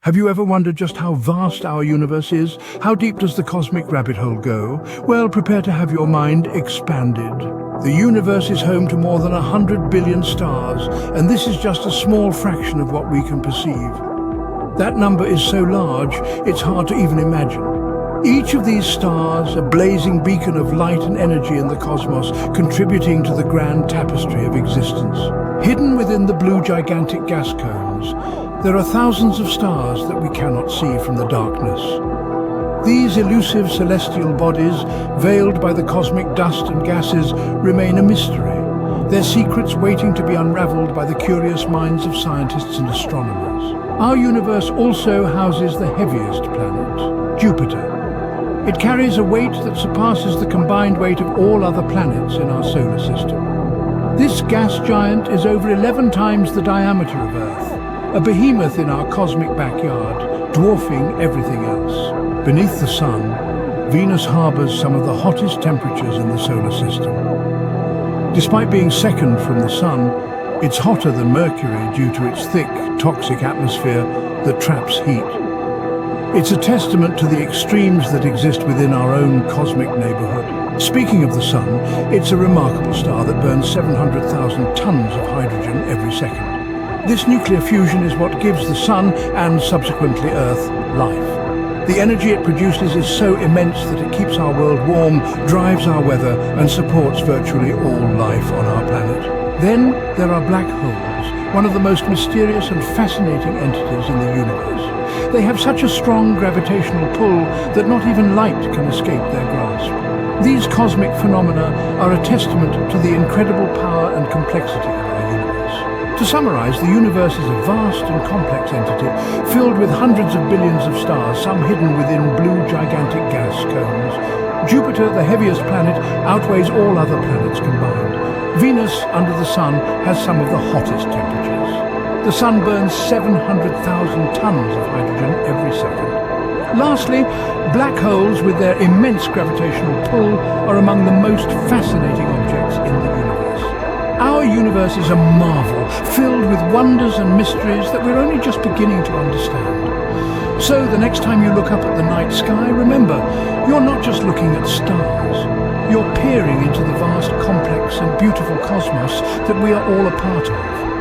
Have you ever wondered just how vast our universe is? How deep does the cosmic rabbit hole go? Well, prepare to have your mind expanded. The universe is home to more than 100 billion stars, and this is just a small fraction of what we can perceive. That number is so large, it's hard to even imagine. Each of these stars, a blazing beacon of light and energy in the cosmos, contributing to the grand tapestry of existence. Hidden within the blue gigantic gas cones, there are thousands of stars that we cannot see from the darkness. These elusive celestial bodies, veiled by the cosmic dust and gases, remain a mystery, their secrets waiting to be unraveled by the curious minds of scientists and astronomers. Our universe also houses the heaviest planet, Jupiter. It carries a weight that surpasses the combined weight of all other planets in our solar system. This gas giant is over 11 times the diameter of Earth, a behemoth in our cosmic backyard, dwarfing everything else. Beneath the Sun, Venus harbors some of the hottest temperatures in the solar system. Despite being second from the Sun, it's hotter than Mercury due to its thick, toxic atmosphere that traps heat. It's a testament to the extremes that exist within our own cosmic neighborhood. Speaking of the Sun, it's a remarkable star that burns 700,000 tons of hydrogen every second. This nuclear fusion is what gives the Sun, and subsequently Earth, life. The energy it produces is so immense that it keeps our world warm, drives our weather, and supports virtually all life on our planet. Then there are black holes, one of the most mysterious and fascinating entities in the universe. They have such a strong gravitational pull that not even light can escape their grasp. These cosmic phenomena are a testament to the incredible power and complexity of our universe. To summarize, the universe is a vast and complex entity, filled with hundreds of billions of stars, some hidden within blue gigantic gas cones. Jupiter, the heaviest planet, outweighs all other planets combined. Venus, under the Sun, has some of the hottest temperatures. The Sun burns 700,000 tons of hydrogen every second. Lastly, black holes with their immense gravitational pull are among the most fascinating objects in the universe. Our universe is a marvel, filled with wonders and mysteries that we're only just beginning to understand. So the next time you look up at the night sky, remember, you're not just looking at stars. You're peering into the vast, complex and beautiful cosmos that we are all a part of.